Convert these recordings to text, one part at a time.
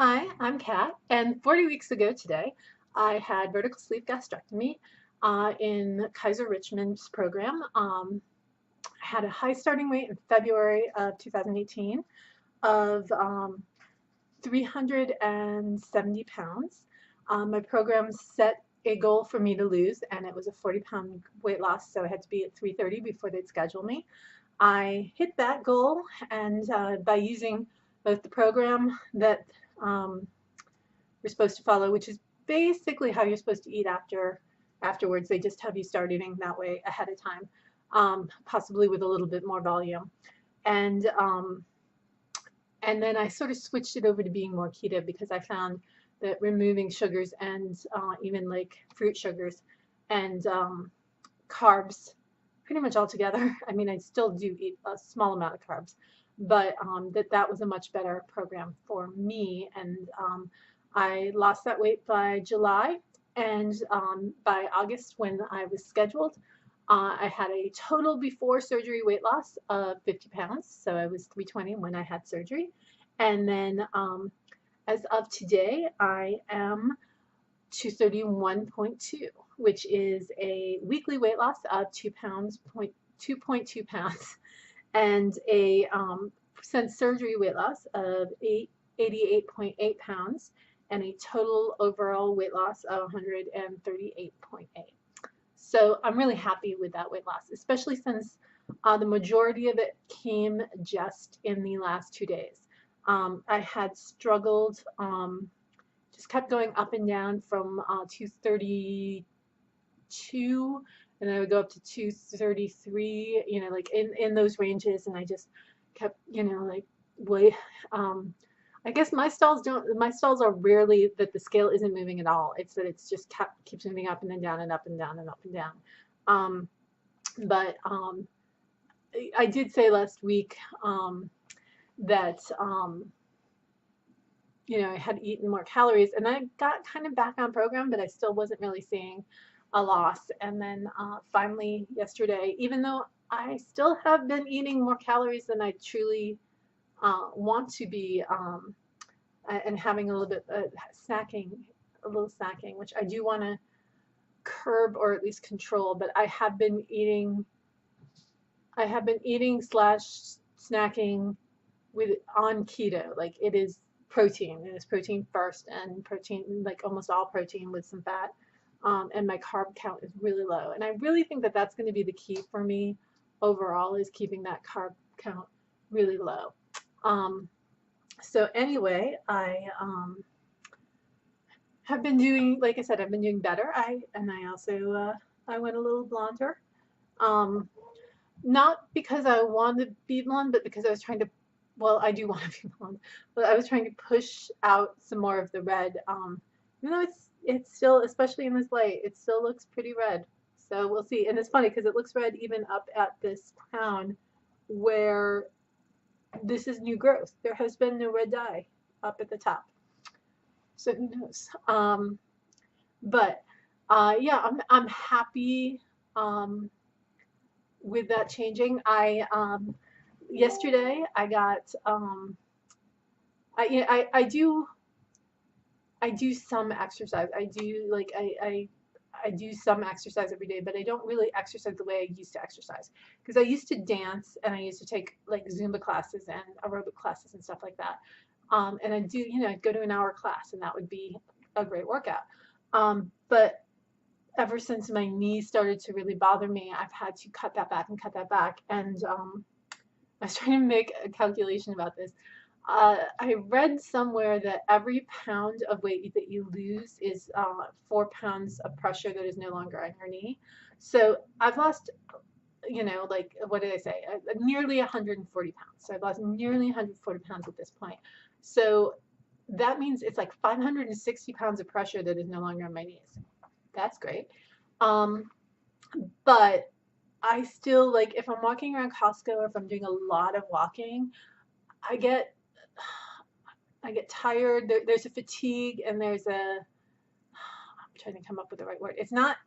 Hi, I'm Kat, and 40 weeks ago today, I had vertical sleeve gastrectomy in Kaiser Richmond's program. I had a high starting weight in February of 2018 of 370 pounds. My program set a goal for me to lose, and it was a 40-pound weight loss, so I had to be at 330 before they'd schedule me. I hit that goal, and by using both the program that you're supposed to follow, which is basically how you're supposed to eat afterwards. They just have you start eating that way ahead of time, possibly with a little bit more volume. And um, and then I sort of switched it over to being more keto because I found that removing sugars and even like fruit sugars and carbs pretty much altogether. I mean, I still do eat a small amount of carbs, but that was a much better program for me. And I lost that weight by July, and by August, when I was scheduled, I had a total before surgery weight loss of 50 pounds. So I was 320 when I had surgery. And then as of today, I am 231.2, which is a weekly weight loss of 2.2 pounds, and a since surgery weight loss of 88.8 pounds, and a total overall weight loss of 138.8. So I'm really happy with that weight loss, especially since the majority of it came just in the last 2 days. I had struggled, just kept going up and down from 232, and then I would go up to 233, like in those ranges, and I just kept, like way. I guess my stalls are rarely that the scale isn't moving at all. It's that it's just keeps moving up and then down and up and down and up and down. But I did say last week that I had eaten more calories, and I got kind of back on program, but I still wasn't really seeing a loss. And then finally yesterday, even though I still have been eating more calories than I truly want to be, and having a little bit snacking, which I do want to curb or at least control, but I have been eating slash snacking on keto. Like, it is protein. It is protein first, and protein, like almost all protein with some fat. And my carb count is really low. And I really think that that's going to be the key for me overall, is keeping that carb count really low. So anyway, I have been doing, like I said, I've been doing better. I also I went a little blonder. Um, Not because I wanted to be blonde, but because I was trying to, well, I do want to be blonde, but I was trying to push out some more of the red. Even though it's still, especially in this light, it still looks pretty red. So we'll see. And it's funny because it looks red even up at this crown where this is new growth. There has been no red dye up at the top. So who knows? But yeah, I'm happy with that changing. Yesterday I got I do some exercise. I do some exercise every day, but I don't really exercise the way I used to exercise, because I used to dance and I used to take like Zumba classes and aerobic classes and stuff like that. And I do, I'd go to an hour class, and that would be a great workout. But ever since my knee started to really bother me, I've had to cut that back and cut that back. And I was trying to make a calculation about this. I read somewhere that every pound of weight that you lose is 4 pounds of pressure that is no longer on your knee. So I've lost, like, what did I say? Nearly 140 pounds. So I've lost nearly 140 pounds at this point. So that means it's like 560 pounds of pressure that is no longer on my knees. That's great. But I still, like, if I'm walking around Costco or if I'm doing a lot of walking, I get tired. There's a fatigue, and I'm trying to come up with the right word. It's not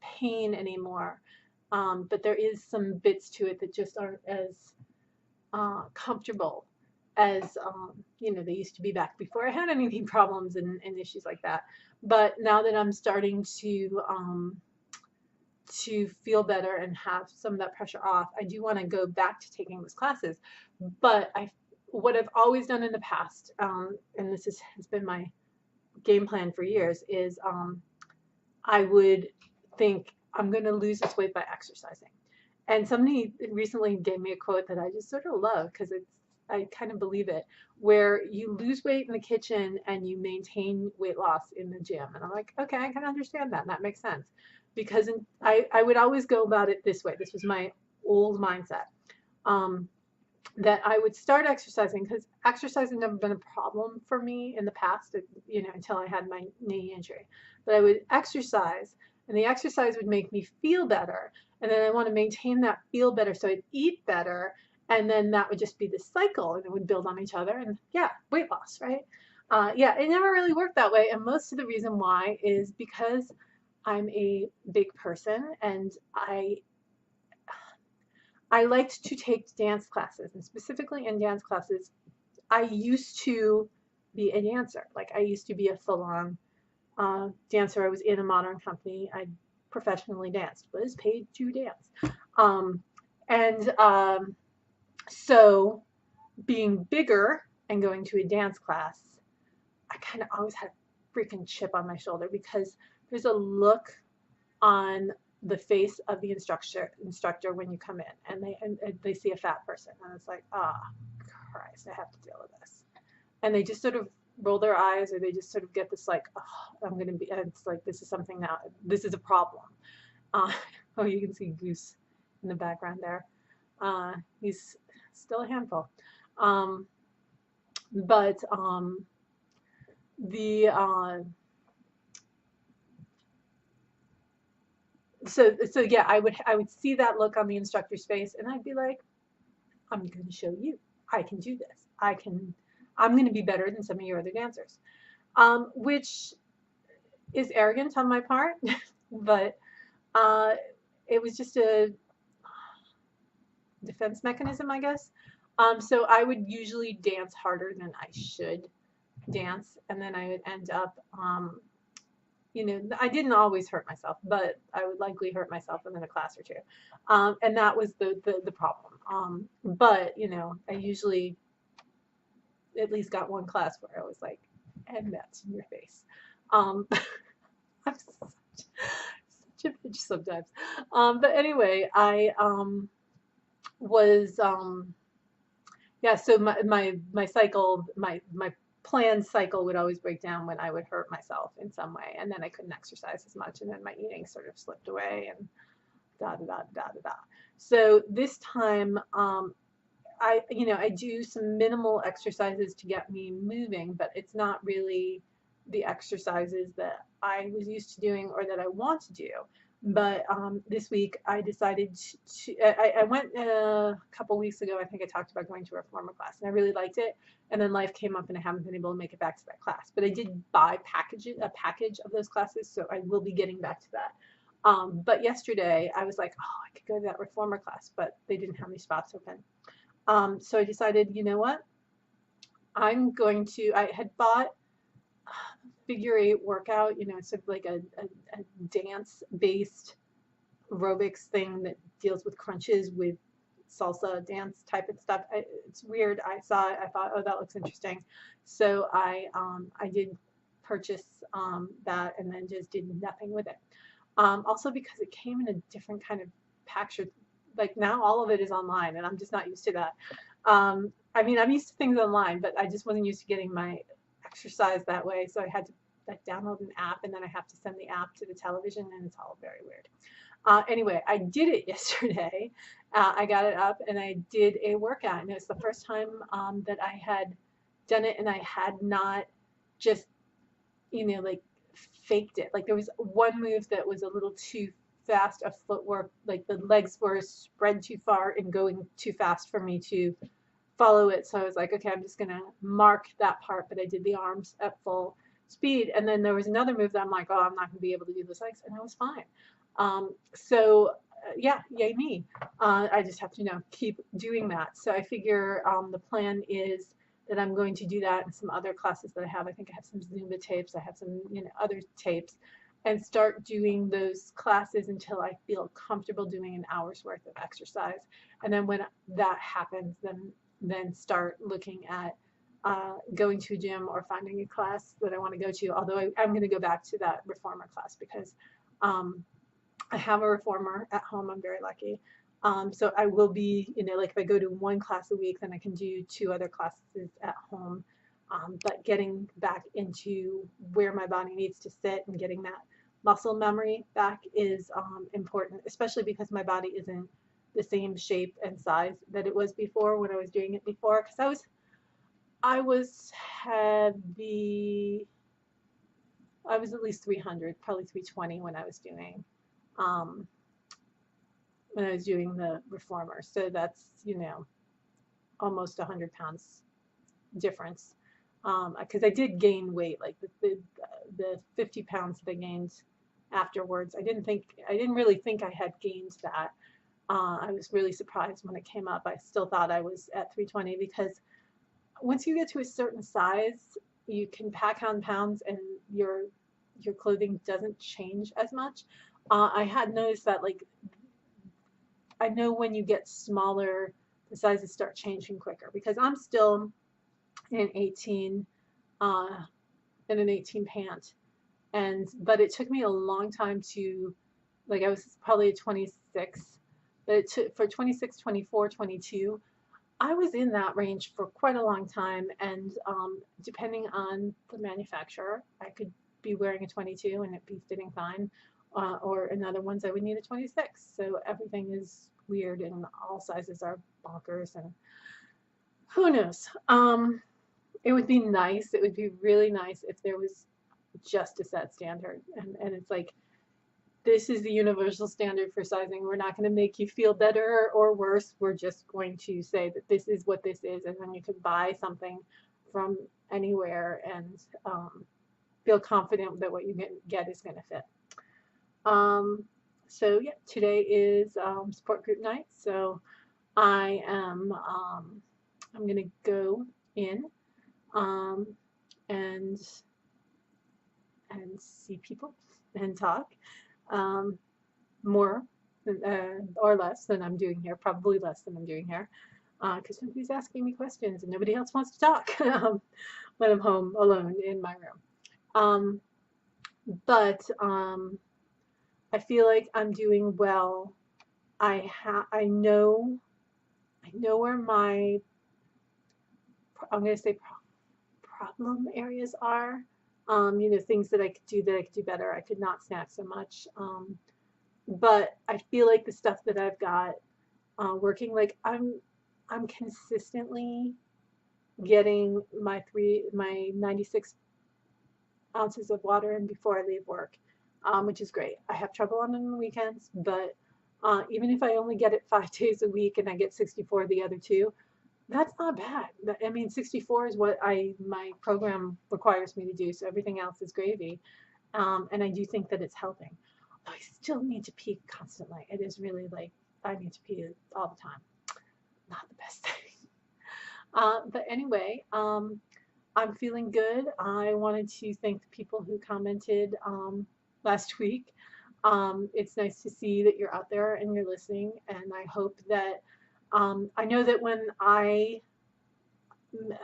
pain anymore, but there is some bits to it that just aren't as comfortable as you know, they used to be back before I had any knee problems and issues like that. But now that I'm starting to feel better and have some of that pressure off, I do want to go back to taking those classes. But what I've always done in the past, and this has been my game plan for years, is I would think I'm going to lose this weight by exercising. And somebody recently gave me a quote that I just sort of love because I kind of believe it, where you lose weight in the kitchen and you maintain weight loss in the gym. And I'm like, okay, I can understand that. That makes sense. Because I would always go about it this way. This was my old mindset. That I would start exercising, because exercise has never been a problem for me in the past, you know, until I had my knee injury. But I would exercise, and the exercise would make me feel better. And then I want to maintain that feel better, so I'd eat better, and then that would just be the cycle, and it would build on each other, and yeah, weight loss, right? Yeah, it never really worked that way, and most of the reason why is because I'm a big person, and I liked to take dance classes, and specifically in dance classes, I used to be a dancer. Like, I used to be a full-on dancer. I was in a modern company. I professionally danced, was paid to dance. And so being bigger and going to a dance class, I kind of always had a freaking chip on my shoulder, because there's a look on the face of the instructor when you come in, and they see a fat person, and it's like, ah, Christ, I have to deal with this. And they just sort of roll their eyes, or they just sort of get this like, oh, I'm gonna be, and it's like, this is something now, this is a problem. Oh, you can see Goose in the background there. He's still a handful. But the so yeah, I would see that look on the instructor's face, and I'd be like, I'm going to show you. I can do this. I'm going to be better than some of your other dancers, which is arrogant on my part, but it was just a defense mechanism, I guess. So I would usually dance harder than I should dance, and then I would end up, you know, I didn't always hurt myself, but I would likely hurt myself within a class or two. And that was the problem. But, you know, I usually at least got one class where I was like, and that's in your face. I'm such a bitch sometimes. But anyway, I was, yeah, so my cycle, my planned cycle would always break down when I would hurt myself in some way, and then I couldn't exercise as much, and then my eating sort of slipped away, and da da da da da da. So this time, you know, I do some minimal exercises to get me moving, but it's not really the exercises that I was used to doing or that I want to do. But this week I decided I went a couple weeks ago. I think I talked about going to a reformer class, and I really liked it. And then life came up, and I haven't been able to make it back to that class. But I did buy a package of those classes, so I will be getting back to that. But yesterday I was like, oh, I could go to that reformer class, but they didn't have any spots open. So I decided, you know what? I had bought figure 8 workout, you know, it's sort of like a dance-based aerobics thing that deals with crunches with salsa dance type of stuff. It's weird. I saw it. I thought, oh, that looks interesting. So I did purchase that, and then just did nothing with it. Also because it came in a different kind of package. Like, now all of it is online, and I'm just not used to that. I mean, I'm used to things online, but I just wasn't used to getting my exercise that way, so I had to like download an app, and then I have to send the app to the television, and it's all very weird. Anyway, I did it yesterday. I got it up, and I did a workout, and it was the first time that I had done it, and I had not just, you know, like faked it. Like, there was one move that was a little too fast of footwork, like the legs were spread too far and going too fast for me to follow it. So I was like, okay, I'm just gonna mark that part, but I did the arms at full speed. And then there was another move that I'm like, oh, I'm not gonna be able to do those legs, and I was fine. Yeah, yay me. I just have to, you know, keep doing that. So I figure the plan is that I'm going to do that and some other classes that I have. I think I have some Zumba tapes. I have some, other tapes, and start doing those classes until I feel comfortable doing an hour's worth of exercise. And then when that happens, then start looking at going to a gym or finding a class that I want to go to. Although I'm going to go back to that reformer class because I have a reformer at home. I'm very lucky. So I will be, like if I go to one class a week, then I can do 2 other classes at home. But getting back into where my body needs to sit and getting that muscle memory back is important, especially because my body isn't the same shape and size that it was before when I was doing it before. Because I was heavy. I was at least 300, probably 320 um, when I was doing the reformer. So that's, almost 100 pounds difference. Because I did gain weight, like the 50 pounds that I gained afterwards. I didn't really think I had gained that. I was really surprised when it came up. I still thought I was at 320 because once you get to a certain size, you can pack on pounds and your clothing doesn't change as much. I had noticed that, like, I know when you get smaller, the sizes start changing quicker because I'm still in an 18, in an 18 pant, but it took me a long time to, like, I was probably a 26, but it took for 26, 24, 22. I was in that range for quite a long time, and depending on the manufacturer, I could be wearing a 22 and it be fitting fine, or in other ones I would need a 26. So everything is weird, and all sizes are bonkers, and who knows. It would be nice. It would be really nice if there was just a set standard, and it's like, this is the universal standard for sizing. We're not going to make you feel better or worse. We're just going to say that this is what this is, and then you can buy something from anywhere and feel confident that what you get is going to fit. So yeah, today is support group night. So I am I'm going to go in and see people and talk. More or less than I'm doing here, probably less than I'm doing here, because nobody's asking me questions and nobody else wants to talk when I'm home alone in my room. But I feel like I'm doing well. I know where my, I'm going to say, problem areas are. Things that I could do better. I could not snack so much. But I feel like the stuff that I've got working, like I'm consistently getting my 96 ounces of water in before I leave work, which is great. I have trouble on the weekends, but even if I only get it 5 days a week and I get 64 the other 2, that's not bad. I mean, 64 is what my program requires me to do, so everything else is gravy. And I do think that it's helping. I still need to pee constantly. It is really like I need to pee all the time. Not the best thing. But anyway, I'm feeling good. I wanted to thank the people who commented last week. It's nice to see that you're out there and you're listening, and I hope that I know that when I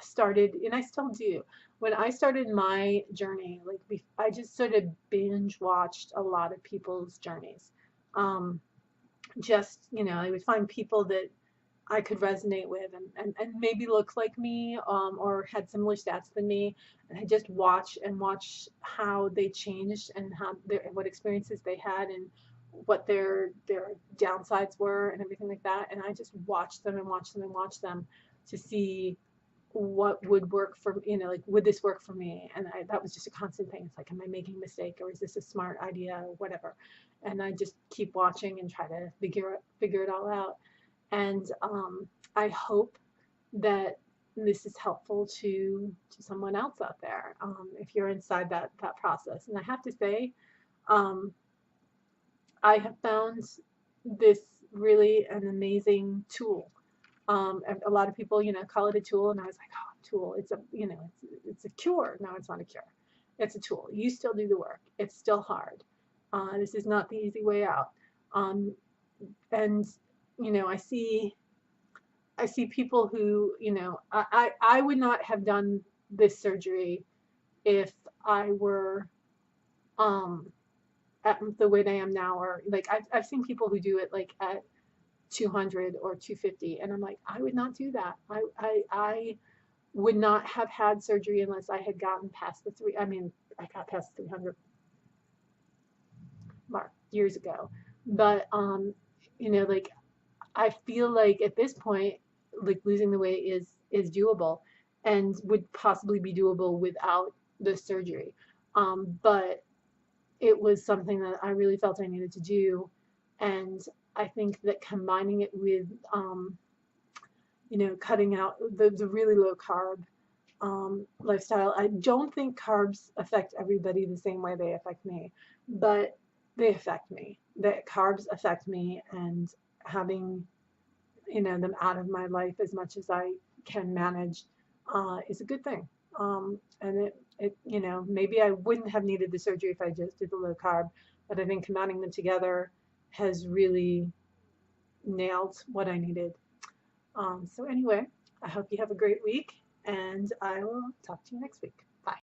started, and I still do, when I started my journey, like I just sort of binge watched a lot of people's journeys. I would find people that I could resonate with and maybe look like me, or had similar stats than me, and I just watch how they changed and what experiences they had and what their downsides were and everything like that. And I just watched them and watched them and watched them to see what would work for, like, would this work for me? And that was just a constant thing. It's like, am I making a mistake, or is this a smart idea, or whatever? And I just keep watching and try to figure it all out. And I hope that this is helpful to someone else out there, if you're inside that process. And I have to say, I have found this really an amazing tool And a lot of people, call it a tool, and I was like, oh, tool. It's a, it's a cure. No, it's not a cure. It's a tool. You still do the work. It's still hard. This is not the easy way out. Um, and I see people who, I would not have done this surgery if I were um at the weight I am now, or like I've seen people who do it like at 200 or 250, and I'm like, I would not do that. I would not have had surgery unless I had gotten past the three. I mean, I got past the 300 mark years ago, but like I feel like at this point, like losing the weight is doable, and would possibly be doable without the surgery. But it was something that I really felt I needed to do, and I think that combining it with cutting out the really low carb lifestyle. I don't think carbs affect everybody the same way they affect me, but they affect me. That carbs affect me, and having them out of my life as much as I can manage is a good thing. And maybe I wouldn't have needed the surgery if I just did the low carb, but I think combining them together has really nailed what I needed. So anyway, I hope you have a great week, and I will talk to you next week. Bye.